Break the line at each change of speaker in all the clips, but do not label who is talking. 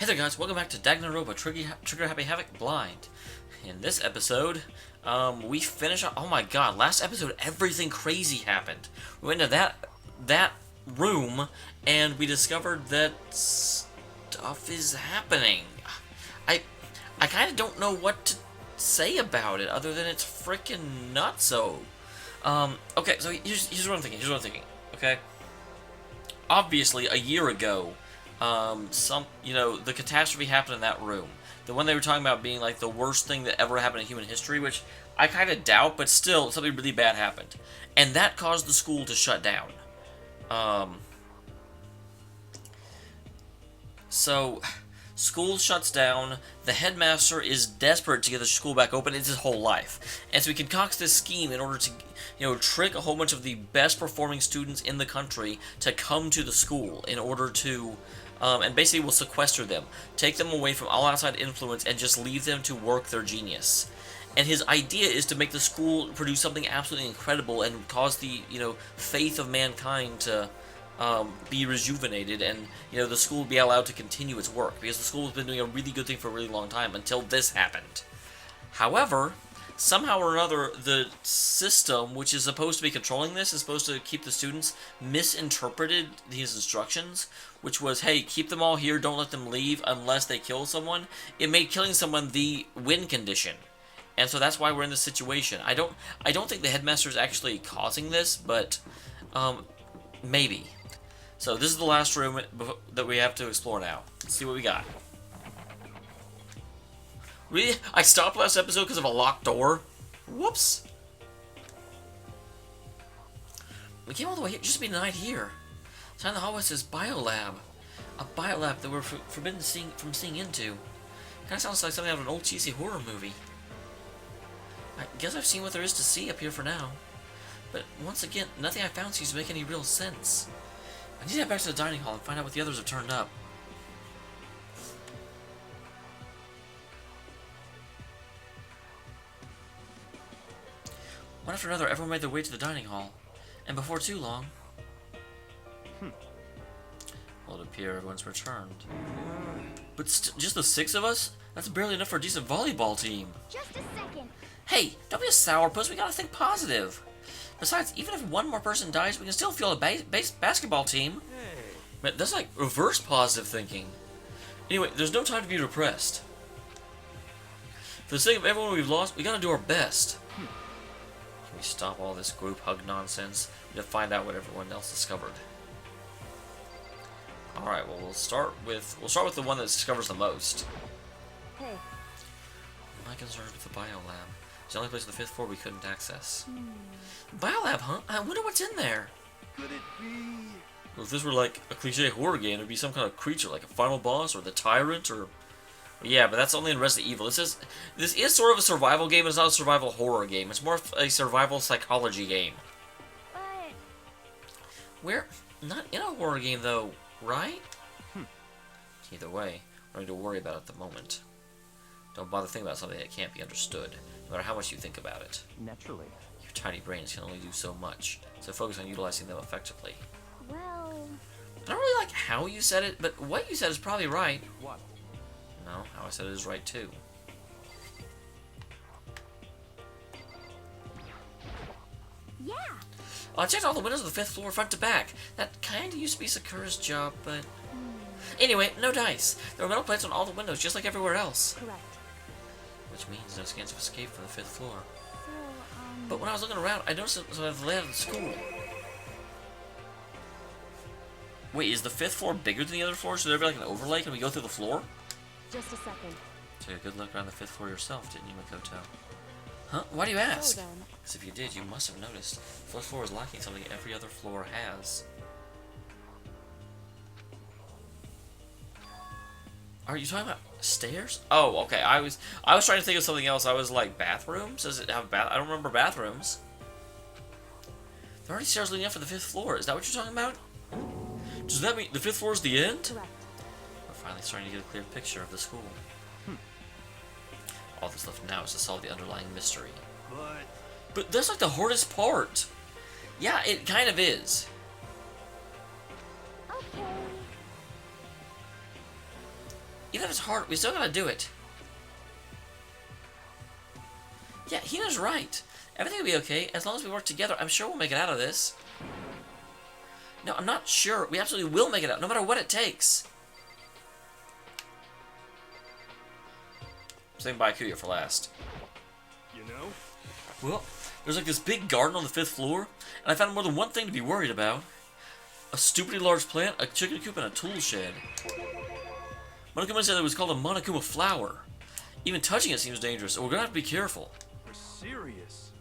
Hey there guys, welcome back to Danganronpa Trigger Happy Havoc Blind. In this episode, we finish up. Oh my god, last episode everything crazy happened. We went into that room and we discovered that stuff is happening. I kind of don't know what to say about it other than it's freaking nutso. Okay, so here's what I'm thinking. Okay? Obviously, a year ago, the catastrophe happened in that room. The one they were talking about being like the worst thing that ever happened in human history, which I kind of doubt, but still, something really bad happened. And that caused the school to shut down. So, school shuts down, the headmaster is desperate to get the school back open. It's his whole life. And so he concocts this scheme in order to, trick a whole bunch of the best performing students in the country to come to the school in order to, and basically will sequester them, take them away from all outside influence, and just leave them to work their genius. And his idea is to make the school produce something absolutely incredible and cause the, faith of mankind to be rejuvenated, and the school will be allowed to continue its work, because the school has been doing a really good thing for a really long time until this happened. However, somehow or another, the system which is supposed to be controlling this is supposed to keep the students misinterpreted these instructions, which was, hey, keep them all here, don't let them leave unless they kill someone. It made killing someone the win condition. And so that's why we're in this situation. I don't think the headmaster is actually causing this, but maybe. So this is the last room that we have to explore now. Let's see what we got. Really? I stopped last episode because of a locked door? Whoops. We came all the way here just to be denied here. Sign in the hallway says Biolab. A biolab that we're forbidden from seeing into. Kinda sounds like something out of an old cheesy horror movie. I guess I've seen what there is to see up here for now. But once again, nothing I found seems to make any real sense. I need to head back to the dining hall and find out what the others have turned up. One after another, everyone made their way to the dining hall. And before too long... Well, it appears everyone's returned. But just the 6 of us? That's barely enough for a decent volleyball team.
Just a second.
Hey, don't be a sourpuss, we gotta think positive. Besides, even if one more person dies, we can still field a basketball team.
Hey.
But that's like reverse positive thinking. Anyway, there's no time to be depressed. For the sake of everyone we've lost, we gotta do our best. Can we stop all this group hug nonsense? We have to find out what everyone else discovered. Alright, well we'll start with the one that discovers the most.
Hey.
My concern with the biolab. It's the only place on the 5th floor we couldn't access. Biolab, huh? I wonder what's in there.
Could it be?
Well, if this were like a cliche horror game, it'd be some kind of creature, like a final boss or the tyrant, or... Yeah, but that's only in Resident Evil. This is sort of a survival game, but it's not a survival horror game. It's more of a survival psychology game.
But...
We're not in a horror game, though, right? Either way, we don't need to worry about it at the moment. Don't bother thinking about something that can't be understood, no matter how much you think about it.
Naturally.
Your tiny brains can only do so much, so focus on utilizing them effectively.
Well...
I don't really like how you said it, but what you said is probably right.
What?
No, how I said it is right too.
Yeah!
I checked all the windows of the 5th floor front to back. That kinda used to be Sakura's job, but... Anyway, no dice. There were metal plates on all the windows, just like everywhere else.
Correct.
Which means no scans of escape from the 5th floor.
So,
But when I was looking around, I noticed it was the layout of the school. Wait, is the 5th floor bigger than the other floors? Should there be like an overlay? Can we go through the floor?
just a second.
Took a good look around the 5th floor yourself, didn't you, Makoto? Huh? Why do you ask?
So then...
Because if you did, you must have noticed. The 4th floor is lacking something every other floor has. Are you talking about stairs? Oh, okay. I was trying to think of something else. I was like, bathrooms? Does it have I don't remember bathrooms. There are already stairs leading up to the 5th floor. Is that what you're talking about? Does that mean the 5th floor is the end?
Correct.
We're finally starting to get a clear picture of the school. All that's left now is to solve the underlying mystery. But that's like the hardest part. Yeah, it kind of is.
Okay.
Even if it's hard, we still gotta do it. Yeah, Hina's right. Everything will be okay as long as we work together. I'm sure we'll make it out of this. No, I'm not sure. We absolutely will make it out, no matter what it takes. Saying bye Kuya for last.
You know?
Well, there's like this big garden on the 5th floor, and I found more than one thing to be worried about. A stupidly large plant, a chicken coop, and a tool shed. Monokuma said it was called a Monokuma flower. Even touching it seems dangerous, so we're gonna have to be careful.
You're serious?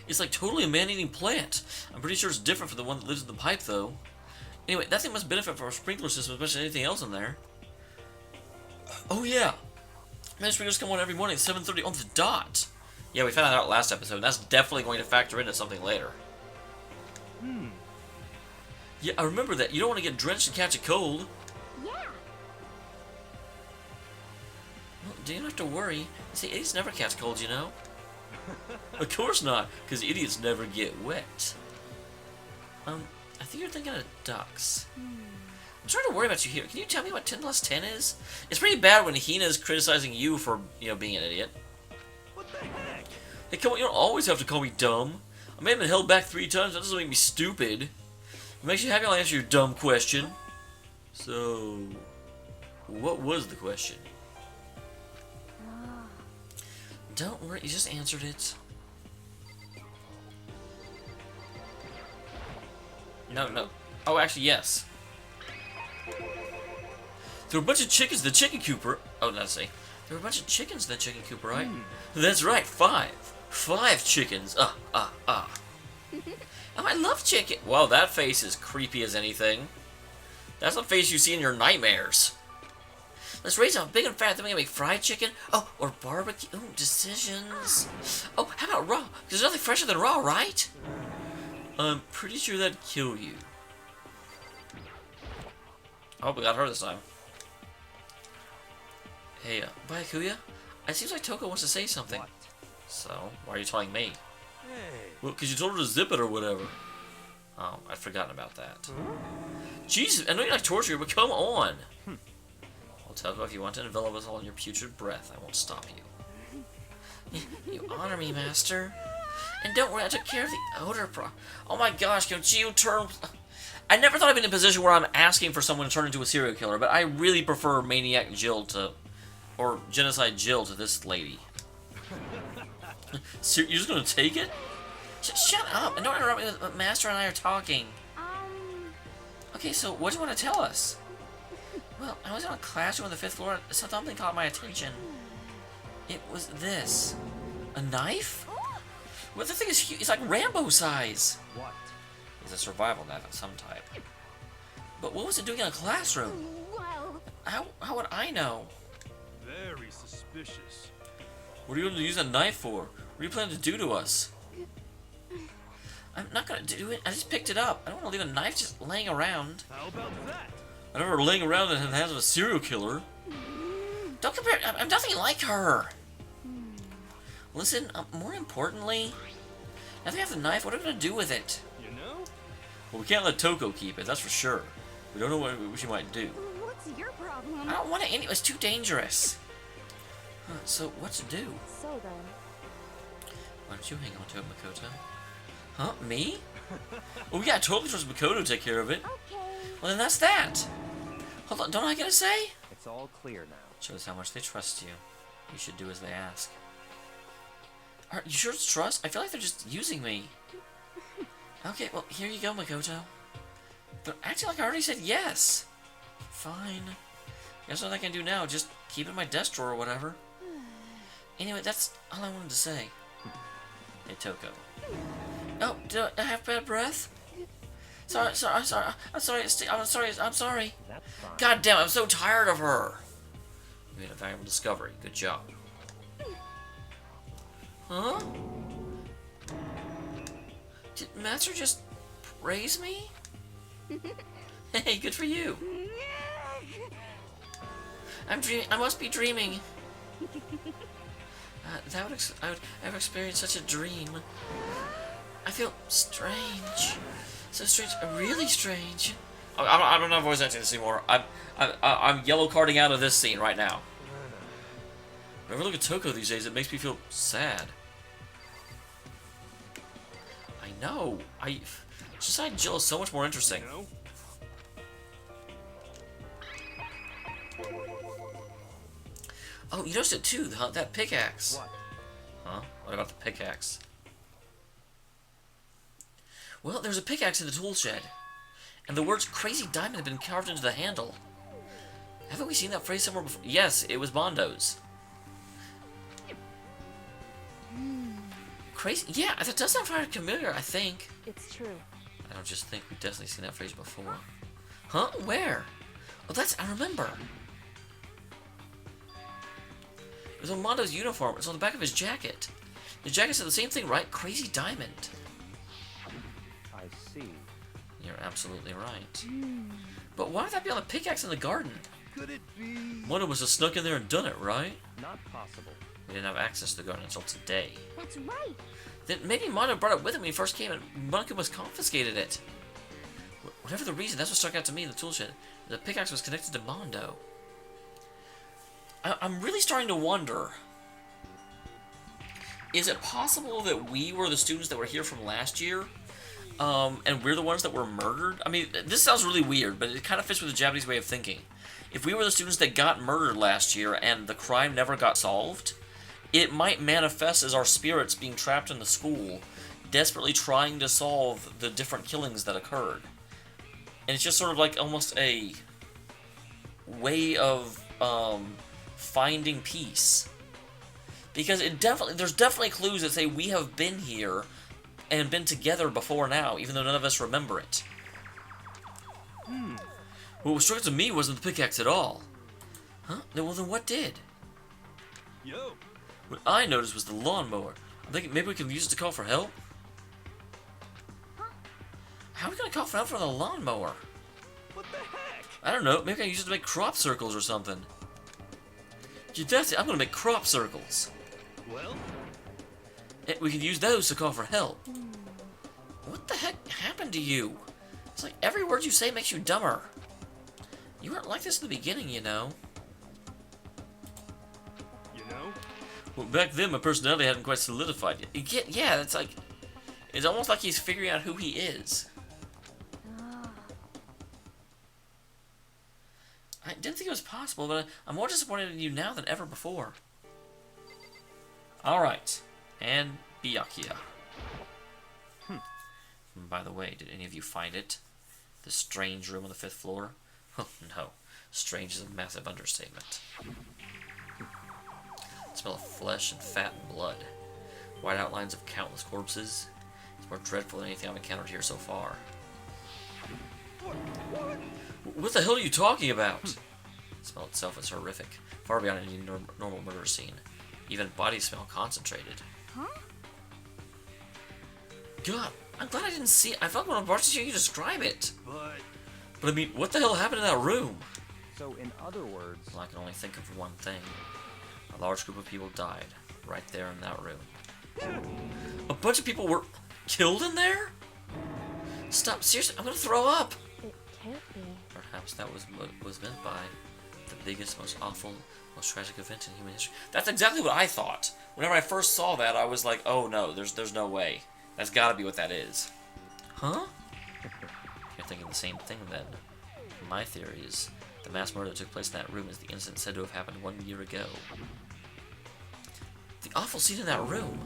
It's like totally a man-eating plant. I'm pretty sure it's different from the one that lives in the pipe, though. Anyway, that thing must benefit from our sprinkler system as much as anything else in there. Oh yeah! Man, sprinklers come on every morning at 7:30 on the dot. Yeah, we found that out last episode, and that's definitely going to factor into something later. Yeah, I remember that. You don't want to get drenched and catch a cold.
Yeah.
Well, you don't have to worry. See, idiots never catch colds, you know? Of course not, because idiots never get wet. I think you're thinking of ducks. I'm starting to worry about you here. Can you tell me what 10 plus 10 is? It's pretty bad when Hina's criticizing you for, being an idiot.
What the heck?
Hey, come on, you don't always have to call me dumb. I may have been held back 3 times, that doesn't make me stupid. It makes you happy I'll answer your dumb question. So, what was the question? Don't worry, you just answered it. No. Oh, actually, yes. There were a bunch of chickens in the chicken coop, oh, let's see. There were a bunch of chickens in the chicken coop, right? That's right, 5. 5 chickens. Oh, I love chicken. Wow, that face is creepy as anything. That's the face you see in your nightmares. Let's raise them big and fat, then we can make fried chicken. Oh, or barbecue. Ooh, decisions. Oh, how about raw? Because there's nothing fresher than raw, right? I'm pretty sure that'd kill you. I hope we got her this time. Hey, bye, Kuya. It seems like Toko wants to say something.
What?
So, why are you telling me?
Hey.
Well, because you told her to zip it or whatever. Oh, I'd forgotten about that. Jesus, I know you like torture, but come on. Well, Toko, if you want to envelop us all in your putrid breath, I won't stop you. You honor me, Master. And don't worry, I took care of the odor Oh my gosh, can you turn... I never thought I'd been in a position where I'm asking for someone to turn into a serial killer, but I really prefer Maniac Jill to... or Genocide Jill to this lady. So you're just gonna take it? Shut up, and don't interrupt me when Master and I are talking. Okay, so what do you want to tell us? Well, I was in a classroom on the 5th floor, and something caught my attention. It was this. A knife? Well, the thing is huge. It's like Rambo size.
What?
It's a survival knife of some type. But what was it doing in a classroom?
Well,
How would I know?
Very suspicious.
What are you going to use a knife for? What are you planning to do to us? I'm not going to do it. I just picked it up. I don't want to leave a knife just laying around.
How about that?
I don't know, laying around in the hands of a serial killer. Don't compare. I'm nothing like her. Listen, more importantly, now that we have the knife, what are we going to do with it?
You know?
Well, we can't let Toko keep it, that's for sure. We don't know what she might do.
what's your problem?
I don't want it anyway, it's too dangerous. Huh, so, what to do?
So then,
Why don't you hang on to it, Makoto? Huh, me? Well, yeah, I totally trust Makoto to take care of it.
okay.
Well, then that's that. Hold on, don't I get a say?
It's all clear now.
Shows how much they trust you. You should do as they ask. Are you sure it's trust? I feel like they're just using me. Okay, well, here you go, Makoto. They're acting like I already said yes. Fine. Guess what I can do now? Just keep it in my desk drawer or whatever. Anyway, that's all I wanted to say. Hey, Toko. Oh, did I have bad breath? I'm sorry. I'm sorry.
That's fine.
God damn, I'm so tired of her. You made a valuable discovery. Good job. Huh? Did Master just praise me? Hey, good for you. I'm dreaming. I must be dreaming. I've experienced such a dream. I feel strange. So strange. Really strange. I don't have voice acting this anymore. I'm yellow carding out of this scene right now. Whenever I look at Toko these days, it makes me feel sad. I know. Suicide Jill is so much more interesting.
You know?
Oh, you noticed it too, huh? That pickaxe.
What?
Huh? What about the pickaxe? Well, there's a pickaxe in the tool shed. And the words Crazy Diamond have been carved into the handle. Haven't we seen that phrase somewhere before? Yes, it was Bondo's. Crazy? Yeah, that does sound very familiar, I think.
It's true.
I don't just think we've definitely seen that phrase before. Huh? Where? Oh, I remember. It was on Mondo's uniform. It's on the back of his jacket. His jacket said the same thing, right? Crazy Diamond.
I see.
You're absolutely right. But why would that be on the pickaxe in the garden?
Could it be?
Mondo must have snuck in there and done it, right?
Not possible.
We didn't have access to the garden until today.
That's right.
Then maybe Mondo brought it with him when he first came and Monokuma confiscated it. Whatever the reason, that's what stuck out to me in the tool shed. The pickaxe was connected to Mondo. I'm really starting to wonder. Is it possible that we were the students that were here from last year? And we're the ones that were murdered? I mean, this sounds really weird, but it kind of fits with the Japanese way of thinking. If we were the students that got murdered last year and the crime never got solved, it might manifest as our spirits being trapped in the school, desperately trying to solve the different killings that occurred. And it's just sort of like almost a way of finding peace. Because there's definitely clues that say we have been here and been together before now, even though none of us remember it. What was struck to me wasn't the pickaxe at all. Huh? Well, then what did?
Yo.
What I noticed was the lawnmower. I'm thinking maybe we can use it to call for help? How are we going to call for help from the lawnmower?
What the heck?
I don't know. Maybe I can use it to make crop circles or something. Yeah, that's it. I'm going to make crop circles.
Well,
And we can use those to call for help. What the heck happened to you? It's like every word you say makes you dumber. You weren't like this in the beginning, you know.
you know?
Well, back then my personality hadn't quite solidified yet. Yeah, it's like... It's almost like he's figuring out who he is. I didn't think it was possible, but I'm more disappointed in you now than ever before. Alright. And Byakuya. By the way, did any of you find it? The strange room on the 5th floor? Oh, no. Strange is a massive understatement. The smell of flesh and fat and blood. White outlines of countless corpses. It's more dreadful than anything I've encountered here so far. What the hell are you talking about? The smell itself is horrific, far beyond any normal murder scene. Even body smell concentrated.
Huh?
God, I'm glad I didn't see it. I felt when I watched to hear you describe it.
But
But I mean, what the hell happened in that room?
So, in other words,
Well, I can only think of one thing. A large group of people died right there in that room. A bunch of people were killed in there? Stop, seriously, I'm gonna throw up!
It can't be.
Perhaps that was what was meant by the biggest, most awful, most tragic event in human history. That's exactly what I thought. Whenever I first saw that, I was like, oh no, there's no way. That's gotta be what that is. Huh? You're thinking the same thing then. My theory is the mass murder that took place in that room is the incident said to have happened 1 year ago. The awful scene in that room.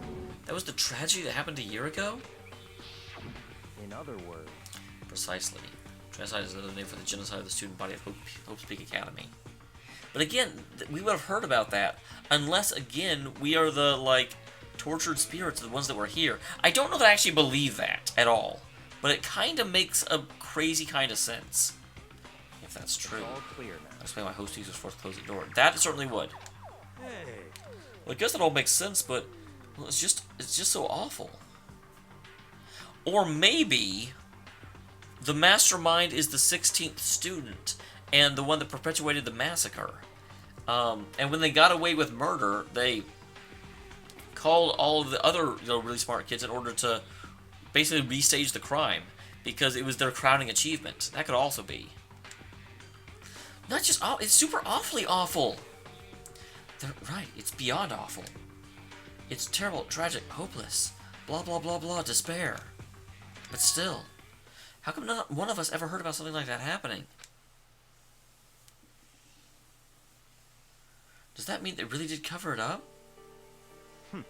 That was the tragedy that happened a year ago?
in other words,
Precisely. Genocide is another name for the genocide of the student body of Hope's Peak Academy. But again, we would have heard about that unless, again, we are the, like, tortured spirits, the ones that were here. I don't know that I actually believe that at all, but it kind of makes a crazy kind of sense. If that's true.
it's all clear now.
I'll explain why hosties was forced to close the door. That certainly would.
hey,
Well, I guess that all makes sense, but well, it's just so awful. Or maybe the mastermind is the 16th student and the one that perpetuated the massacre. And when they got away with murder, they called all of the other really smart kids in order to basically restage the crime. because it was their crowning achievement. That could also be. Not just awful, it's super awfully awful. They're right, it's beyond awful. It's terrible, tragic, hopeless, blah blah blah blah, despair. But still, how come not one of us ever heard about something like that happening? Does that mean they really did cover it up? Well,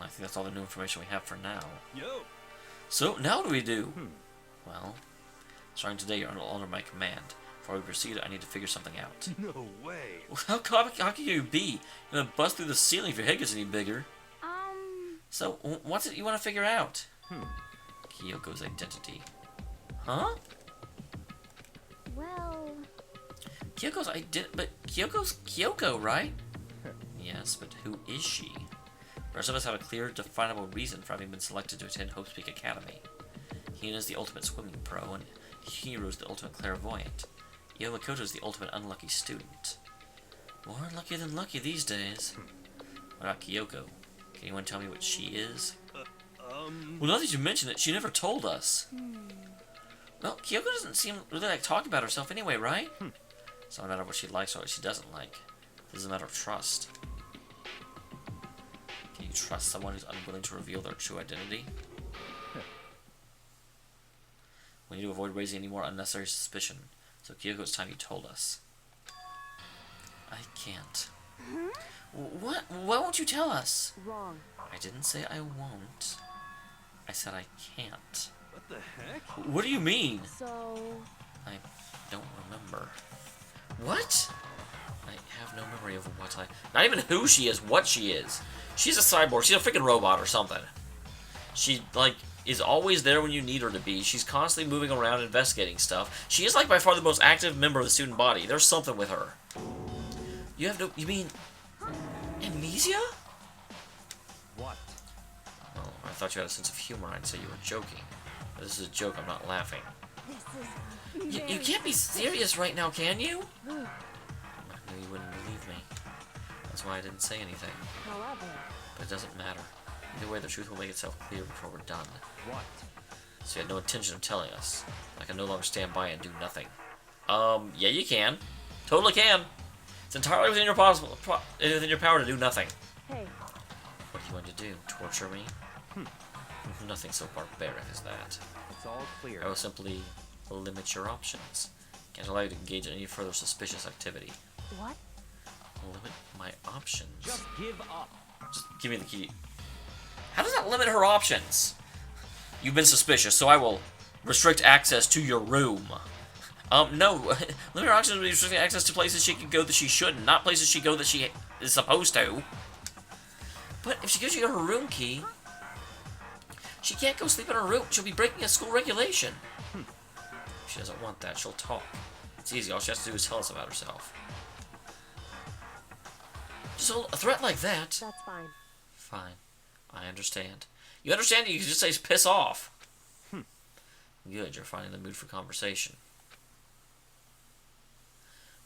I think that's all the new information we have for now.
Yo.
So, now what do we do? Well, starting today, you're under my command. Before we proceed, I need to figure something out.
No way.
How can you be? You're gonna bust through the ceiling if your head gets any bigger. So, what's it you want to figure out? Kyoko's identity. Huh?
Well...
Kyoko's identity... But Kyoko's Kyoko, right? Yes, but who is she? The rest of us have a clear, definable reason for having been selected to attend Hope's Peak Academy. Hina is the ultimate swimming pro, and Hiro is the ultimate clairvoyant. Io Makoto is the ultimate unlucky student. More unlucky than lucky these days. What about Kyoko? Can anyone tell me what she is? Well, now that you mention it, she never told us. Well, Kyoko doesn't seem really like talking about herself anyway, right? It's not a matter of what she likes or what she doesn't like. This is a matter of trust. Can you trust someone who's unwilling to reveal their true identity? We need to avoid raising any more unnecessary suspicion. So Kyoko, it's time you told us. I can't. What? Why won't you tell us?
Wrong.
I didn't say I won't. I said I can't.
What the heck?
What do you mean?
So...
I don't remember. What? I have no memory of what I... Not even who she is, what she is. She's a cyborg. She's a freaking robot or something. She, like, is always there when you need her to be. She's constantly moving around investigating stuff. She is, like, by far the most active member of the student body. There's something with her. You have no... You mean... amnesia?
What?
Oh, I thought you had a sense of humor. I'd say you were joking. But this is a joke. I'm not laughing.
This is...
You can't be serious right now, can you? I knew you wouldn't believe me. That's why I didn't say anything.
However...
But it doesn't matter. Either way, the truth will make itself clear before we're done.
What?
So you had no intention of telling us. I can no longer stand by and do nothing. Yeah, you can. Totally can. It's entirely within your within your power to do nothing.
Hey.
What are you going to do? Torture me? Nothing so barbaric as that.
It's all clear.
I will simply limit your options. Can't allow you to engage in any further suspicious activity.
What?
Limit my options.
Just give up.
Just give me the key. How does that limit her options? You've been suspicious, so I will restrict access to your room. No. Limit her options will be restricting access to places she can go that she shouldn't, not places she go that she is supposed to. But if she gives you her room key, she can't go sleep in her room. She'll be breaking a school regulation. If she doesn't want that, she'll talk. It's easy. All she has to do is tell us about herself. Just a threat like that.
That's fine.
Fine. I understand. You understand? You can just say piss off. Good, you're finding the mood for conversation.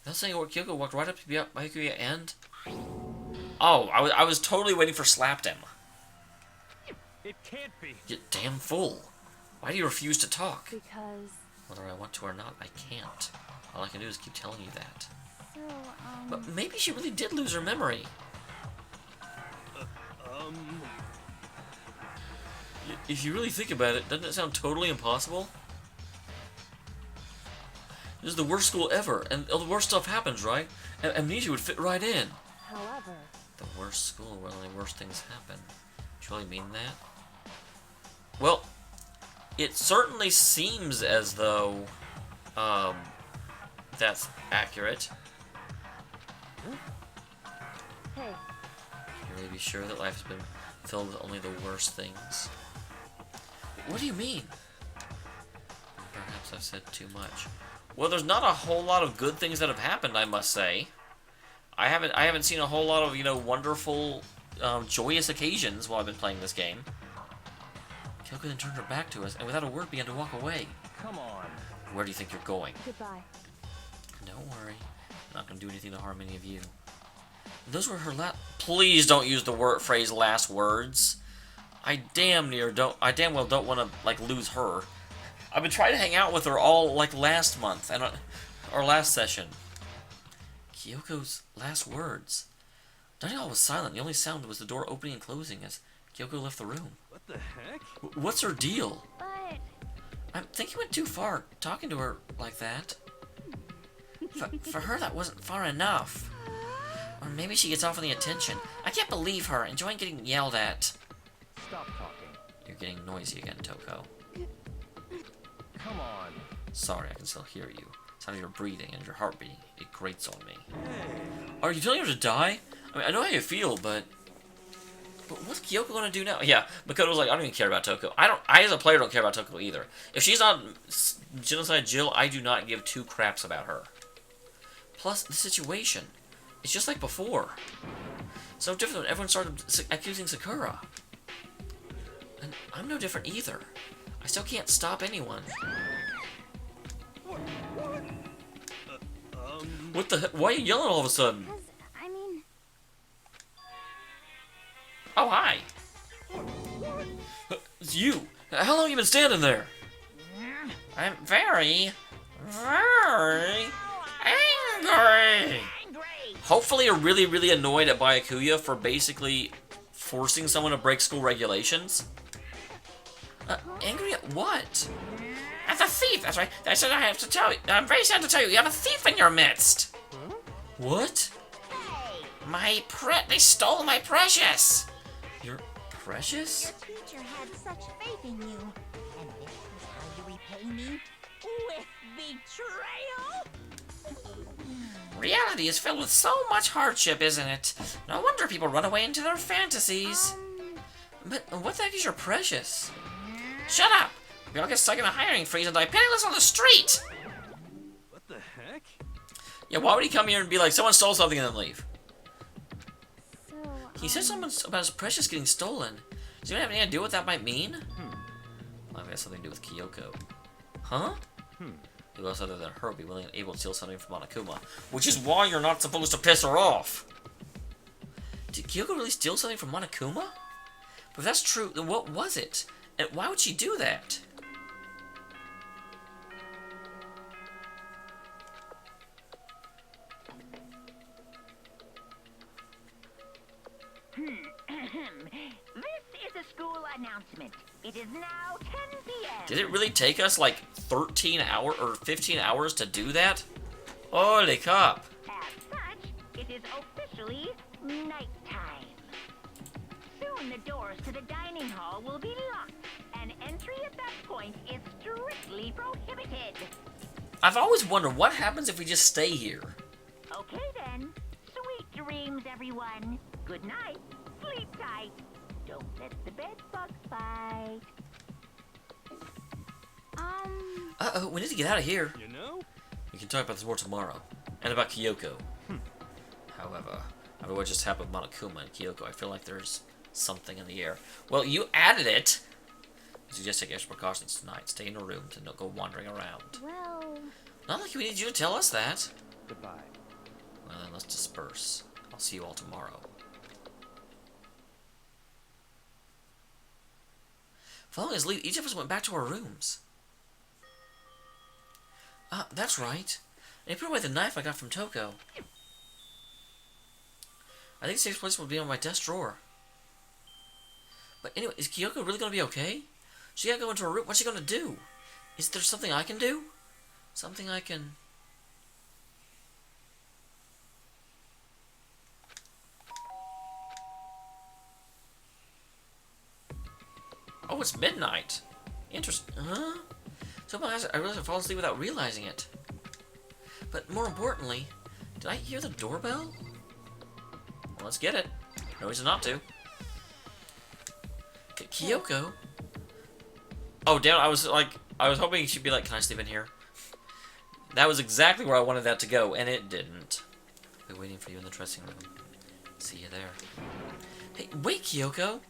Without saying a word, Kyoko walked right up to Baikuya and... Oh, I was totally waiting for slapped him.
It can't be.
You damn fool. Why do you refuse to talk?
Because...
Whether I want to or not, I can't. All I can do is keep telling you that.
So,
But maybe she really did lose her memory. If you really think about it, doesn't it sound totally impossible? This is the worst school ever, and all the worst stuff happens, right? And amnesia would fit right in.
However...
The worst school where only worst things happen. Do you really mean that? Well, it certainly seems as though, that's accurate.
Hey.
Can you really be sure that life has been filled with only the worst things? What do you mean? Perhaps I've said too much. Well, there's not a whole lot of good things that have happened, I must say. I haven't seen a whole lot of, you know, wonderful, joyous occasions while I've been playing this game. Kyoko then turned her back to us, and without a word began to walk away.
Come on.
Where do you think you're going?
Goodbye.
Don't worry. I'm not going to do anything to harm any of you. Those were her last... Please don't use the phrase last words. I damn well don't want to, like, lose her. I've been trying to hang out with her all, like, last month, and or last session. Kyoko's last words. Dameol was silent. The only sound was the door opening and closing as Kyoko left the room.
What the heck?
What's her deal?
But
I think you went too far, talking to her like that. For her, that wasn't far enough. Or maybe she gets off on the attention. I can't believe her, enjoying getting yelled at.
Stop talking.
You're getting noisy again, Toko.
Come on.
Sorry, I can still hear you. Sound of your breathing and your heart beating. It grates on me. Are you telling her to die? I mean, I know how you feel, but what's Kyoko gonna do now? Yeah, Makoto's like, I don't even care about Toko. I as a player don't care about Toko either. If she's not Genocide Jill, I do not give two craps about her. Plus, the situation. It's just like before. It's no different when everyone started accusing Sakura. And I'm no different either. I still can't stop anyone. What the heck? Why are you yelling all of a sudden?
because I mean,
Oh, hi. It's you. How long have you been standing there? I'm very angry. Hopefully you're really, really annoyed at Byakuya for basically forcing someone to break school regulations. Angry at what? At the thief, that's right. I said I have to tell you. I'm very sad to tell you, you have a thief in your midst. What? They stole my precious. Your precious?
Your teacher had such faith in you. And this is how you repay me? With betrayal?
Reality is filled with so much hardship, isn't it? No wonder people run away into their fantasies. But what the heck is your precious? Shut up! We all get stuck in a hiring freeze and die penniless on the street!
What the heck?
Yeah, why would he come here and be like, someone stole something and then leave?
so
He said something about his precious getting stolen. Does anyone have any idea what that might mean? Well, it has something to do with Kyoko. Huh? Who else other than her would be willing and able to steal something from Monokuma? Which is why you're not supposed to piss her off! Did Kyoko really steal something from Monokuma? But if that's true, then what was it? And why would she do that?
This is a school announcement. It is now 10 p.m.
Did it really take us like 13 hours or 15 hours to do that? Holy cop.
As such, it is officially nighttime. Soon the doors to the dining hall will be locked, and entry at that point is strictly prohibited.
I've always wondered what happens if we just stay here.
Okay then. Sweet dreams, everyone. Good night. Sleep tight. Don't let the bed bugs bite.
Uh-oh, we need to get out of here.
You know?
We can talk about this more tomorrow. And about Kyoko. However, after what just happened with Monokuma and Kyoko, I feel like there's something in the air. Well, you added it! I suggest take extra precautions tonight. Stay in a room to not go wandering around.
well,
Not like we need you to tell us that.
Goodbye.
Well, then let's disperse. I'll see you all tomorrow. Following his lead, each of us went back to our rooms. That's right. I put away the knife I got from Toko. I think the safe place will be on my desk drawer. But anyway, is Kyoko really going to be okay? She gotta go into her room. What's she going to do? Is there something I can do? Something I can... Oh, it's midnight. Interesting. Huh? So I realized I fall asleep without realizing it. But more importantly, did I hear the doorbell? Well, let's get it. No reason not to. Kyoko? Oh, damn, I was hoping she'd be like, can I sleep in here? That was exactly where I wanted that to go, and it didn't. I'll be waiting for you in the dressing room. See you there. Hey, wait, Kyoko!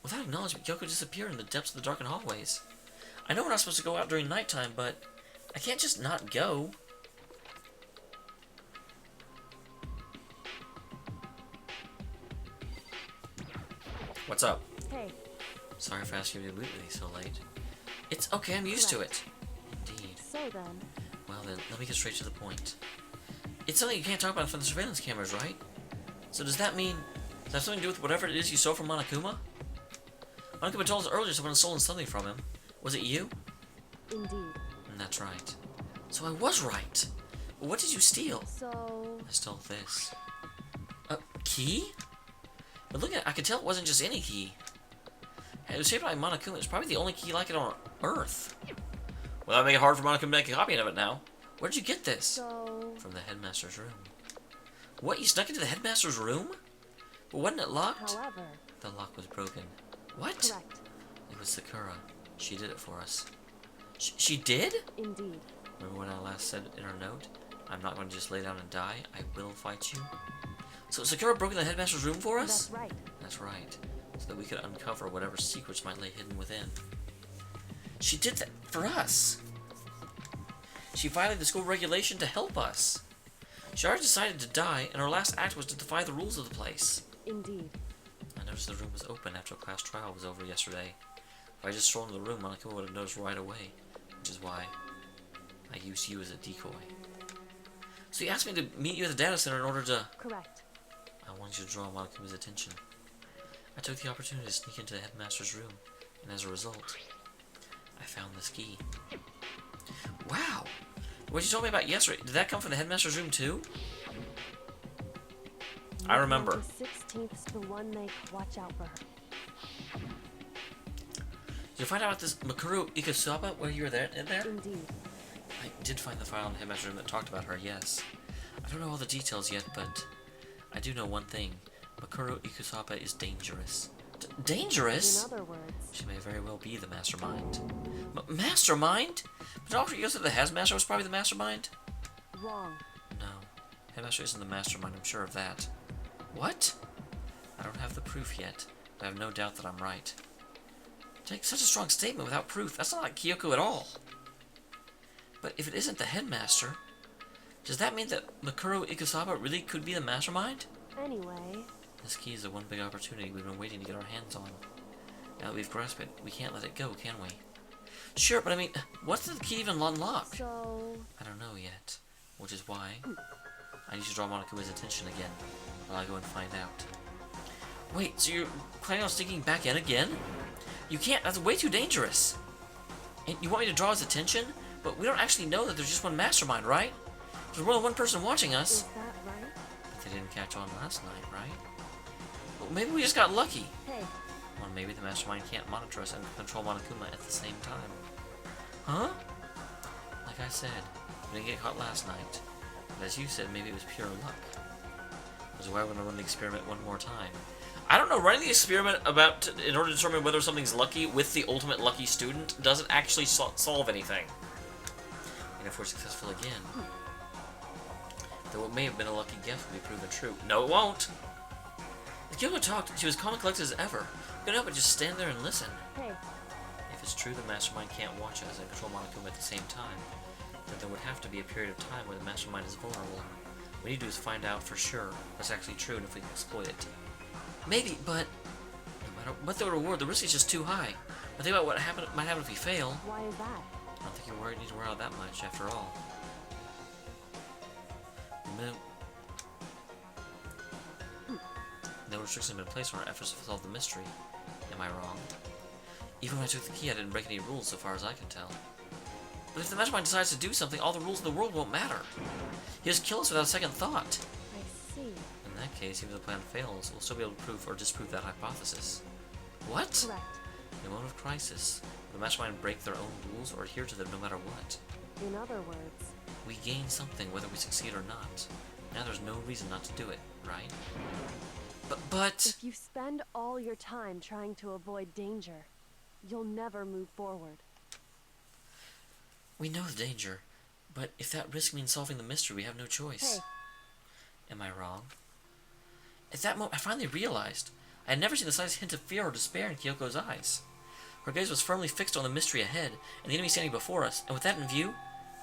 Without acknowledgement, Kyoko disappeared in the depths of the darkened hallways. I know we're not supposed to go out during nighttime, but I can't just not go. What's up?
hey,
Sorry for asking you to leave me so late. It's okay, I'm used to it. Indeed.
So then,
Well then, let me get straight to the point. It's something you can't talk about from the surveillance cameras, right? So does that mean... Does that have something to do with whatever it is you stole from Monokuma? Monokuma told us earlier someone had stolen something from him. Was it you?
indeed.
That's right. So I was right. What did you steal?
So,
I stole this. A key? But look at it, I could tell it wasn't just any key. It was shaped by Monokuma. It's probably the only key like it on Earth. Well, that would make it hard for Monokuma to make a copy of it now. Where did you get this?
so,
From the headmaster's room. What, you snuck into the headmaster's room? But wasn't it locked?
however,
The lock was broken. What?
correct.
It was Sakura. She did it for us. She did?
Indeed.
Remember when I last said in her note, I'm not going to just lay down and die, I will fight you? So Sakura broke in the headmaster's room for us?
That's right.
That's right. So that we could uncover whatever secrets might lay hidden within. She did that for us. She violated the school regulation to help us. She already decided to die, and her last act was to defy the rules of the place.
Indeed.
I noticed the room was open after class trial was over yesterday. If I just strolled into the room, Monokuma would have noticed right away, which is why I used you as a decoy. So you asked me to meet you at the data center in order to...
Correct.
I wanted you to draw Monokuma's attention. I took the opportunity to sneak into the headmaster's room, and as a result, I found this key. Wow! What you told me about yesterday, did that come from the headmaster's room too? I remember.
The 16th's the one make. Watch out for her.
Did you find out about this Mikuru Ikasaba while you were there?
Indeed.
I did find the file in the headmaster's room that talked about her, yes. I don't know all the details yet, but I do know one thing. Mikuru Ikusaba is dangerous. Dangerous?
In other words,
She may very well be the mastermind. Mastermind? But Dr. Yosa, the headmaster, was probably the mastermind?
wrong.
No. Headmaster isn't the mastermind, I'm sure of that. What? I don't have the proof yet, but I have no doubt that I'm right. Take such a strong statement without proof. That's not like Kyoko at all. But if it isn't the headmaster, does that mean that Mikuru Ikusaba really could be the mastermind?
Anyway,
This key is the one big opportunity we've been waiting to get our hands on. Now that we've grasped it, we can't let it go, can we? Sure, but I mean, what's the key even unlock?
so,
I don't know yet, which is why I need to draw Monokuma's attention again while I go and find out. Wait, so you're planning on sneaking back in again? You can't, that's way too dangerous. And you want me to draw his attention? But we don't actually know that there's just one mastermind, right? There's more than one person watching us.
is that right?
But they didn't catch on last night, right? Well, maybe we just got lucky.
Hey,
Or maybe the mastermind can't monitor us and control Monokuma at the same time. Huh? Like I said, we didn't get caught last night. But as you said, maybe it was pure luck. Which is why we're going to run the experiment one more time. I don't know, running the experiment in order to determine whether something's lucky with the ultimate lucky student doesn't actually solve anything. And if we're successful again, though it may have been a lucky guess will be proven true. No, it won't! As Kyoko talked, she was calm and collected as ever. We couldn't help but just stand there and listen.
hey,
If it's true the mastermind can't watch us and control Monokuma at the same time, then there would have to be a period of time where the mastermind is vulnerable. What we need to do is find out for sure what's actually true and if we can exploit it. Maybe, but no matter what the reward, the risk is just too high. But think about what might happen if we fail.
why is that?
I don't think you need to worry about that much, after all. No restrictions have been placed on our efforts to solve the mystery. Am I wrong? Even when I took the key, I didn't break any rules, so far as I can tell. But if the mastermind decides to do something, all the rules in the world won't matter. He'll just kill us without a second thought.
I see.
In that case, even if the plan fails, we'll still be able to prove or disprove that hypothesis. What?
Correct.
In a moment of crisis, will the mastermind break their own rules or adhere to them no matter what?
In other words,
We gain something whether we succeed or not. Now there's no reason not to do it, right? But...
if you spend all your time trying to avoid danger, you'll never move forward.
We know the danger, but if that risk means solving the mystery, we have no choice.
Hey,
Am I wrong? At that moment, I finally realized I had never seen the slightest hint of fear or despair in Kyoko's eyes. Her gaze was firmly fixed on the mystery ahead, and the enemy standing before us, and with that in view,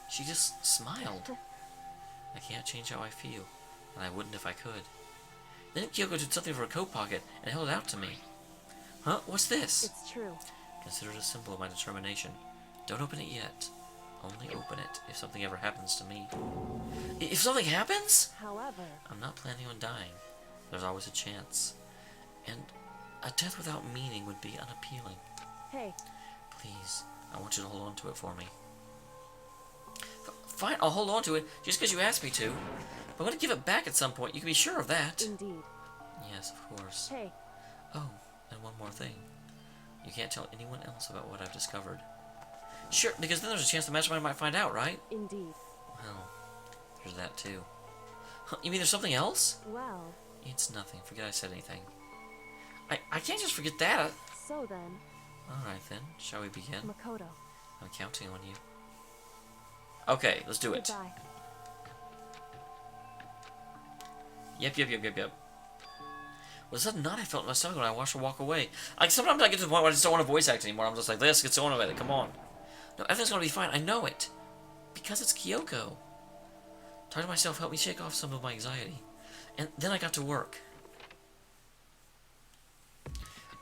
she just smiled. I can't change how I feel, and I wouldn't if I could. Then Kyoko took something from her coat pocket and held it out to me. Huh? What's this?
it's true.
Consider it a symbol of my determination. Don't open it yet. Only open it if something ever happens to me. If something happens?
However,
I'm not planning on dying. There's always a chance. And a death without meaning would be unappealing.
hey,
Please, I want you to hold on to it for me. Fine, I'll hold on to it just because you asked me to. But I'm going to give it back at some point. You can be sure of that.
indeed.
Yes, of course.
Hey,
Oh, and one more thing. You can't tell anyone else about what I've discovered. Sure, because then there's a chance the mastermind might find out, right?
indeed.
Well, there's that too. Huh, you mean there's something else?
Well,
It's nothing. Forget I said anything. I can't just forget that.
so then,
Alright then, shall we begin?
Makoto,
I'm counting on you. Okay, let's do it.
goodbye.
Yep. Was that not I felt in my stomach when I watched her walk away? Like, sometimes I get to the point where I just don't want to voice act anymore. I'm just like, let's get on with it, come on. No, everything's gonna be fine, I know it. Because it's Kyoko. Talking to myself helped me shake off some of my anxiety. And then I got to work.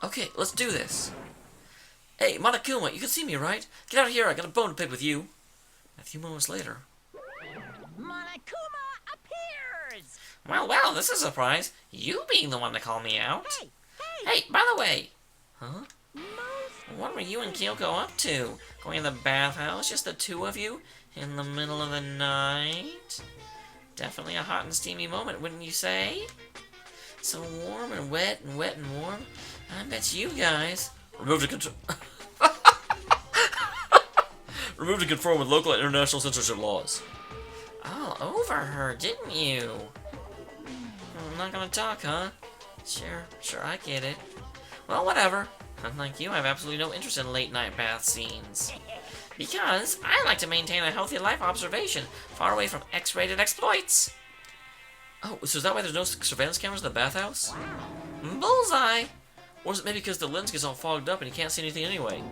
Okay, let's do this. Hey, Monokuma, you can see me, right? Get out of here, I got a bone to pick with you. A few moments later.
Monokuma appears!
Well, this is a surprise. You being the one to call me out. Hey, by the way. Huh? What were you and Kyoko up to? Going to the bathhouse, just the two of you? In the middle of the night? Definitely a hot and steamy moment, wouldn't you say? So warm and wet and wet and warm. I bet you guys... Remove to control... Remove to conform with local and international censorship laws. All over her, didn't you? I'm not gonna talk, huh? Sure, I get it. Well, whatever. Unlike you, I have absolutely no interest in late-night bath scenes. Because I like to maintain a healthy life observation, far away from X-rated exploits. Oh, so is that why there's no surveillance cameras in the bathhouse? Bullseye! Or is it maybe because the lens gets all fogged up and you can't see anything anyway?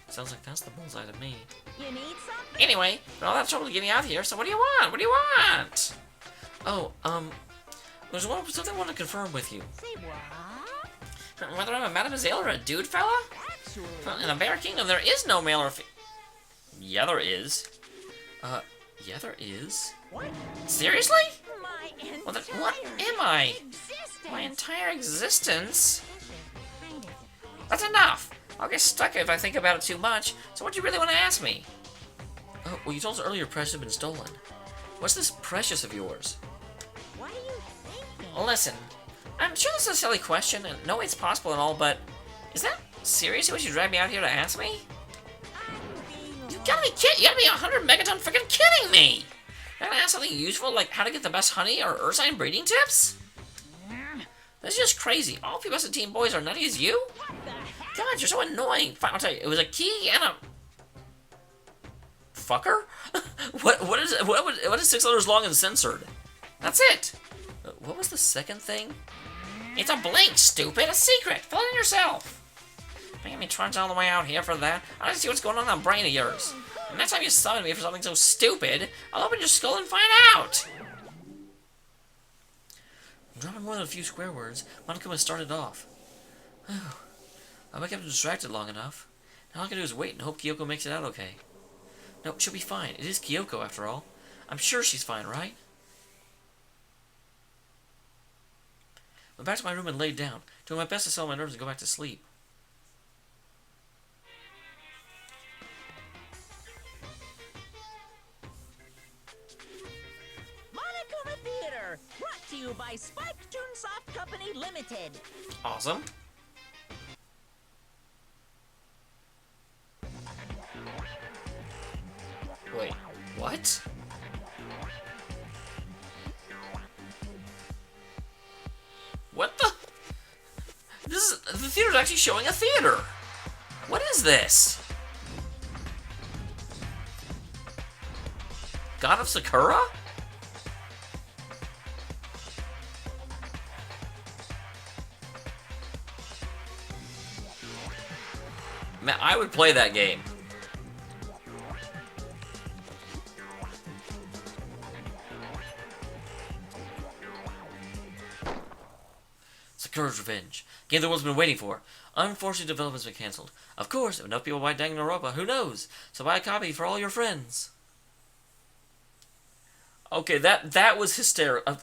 Sounds like that's the bullseye to me.
You need something?
Anyway, all that trouble getting out here, so what do you want? What do you want? Oh, there's something I want to confirm with you.
Say what?
Whether I'm a mademoiselle or a dude fella?
Actually,
In the Bear Kingdom, there is no male or Yeah, there is. Yeah, there is.
what?
Seriously?
My entire
Well, then what am I?
existence.
My entire existence?
Kind of.
That's enough! I'll get stuck if I think about it too much, so what do you really want to ask me? Oh, well, you told us earlier Precious had been stolen. What's this Precious of yours?
What are you thinking?
Well, listen, I'm sure this is a silly question, and no way it's possible and all, but is that seriously what you dragged me out here to ask me? You gotta be kidding! You gotta be 100 megaton freaking kidding me! You're gonna ask something useful like how to get the best honey or Ursine breeding tips? That's just crazy. All people as teen boys are nutty as you? God, you're so annoying. Fine, I'll tell you. It was a key and a... Fucker? What is 6 letters long and censored? That's it. What was the second thing? It's a blank, stupid. A secret. Fill it in yourself. Making me trudge all the way out here for that. I want to see what's going on in that brain of yours. And next time you summon me for something so stupid, I'll open your skull and find out. Dropping more than a few square words, Monokuma started off. I kept him distracted long enough. Now all I can do is wait and hope Kyoko makes it out okay. No, she'll be fine. It is Kyoko, after all. I'm sure she's fine, right? Went back to my room and laid down, doing my best to settle my nerves and go back to sleep.
Monokuma Theater, brought to you by Spike Toonsoft Company Limited.
Awesome. Wait, what? What the? The theater's actually showing a theater. What is this? God of Sakura? Man, I would play that game. Sakura's Revenge. Game the world's been waiting for. Unfortunately, development's been cancelled. Of course, if enough people buy Danganronpa, who knows? So buy a copy for all your friends. Okay, that was hysterical.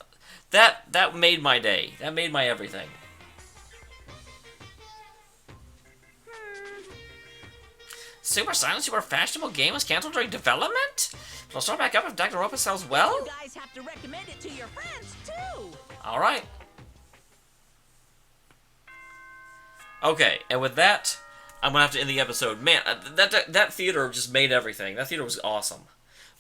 That made my day. That made my everything. Super silent, super fashionable game was cancelled during development? But I'll start back up if Danganronpa sells well?
You guys have to recommend it to your friends, too.
Alright. Okay, and with that, I'm gonna have to end the episode. Man, that theater just made everything. That theater was awesome.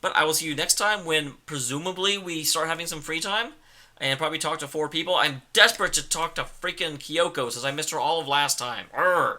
But I will see you next time when, presumably, we start having some free time. And probably talk to 4 people. I'm desperate to talk to freaking Kyoko since I missed her all of last time. Urgh.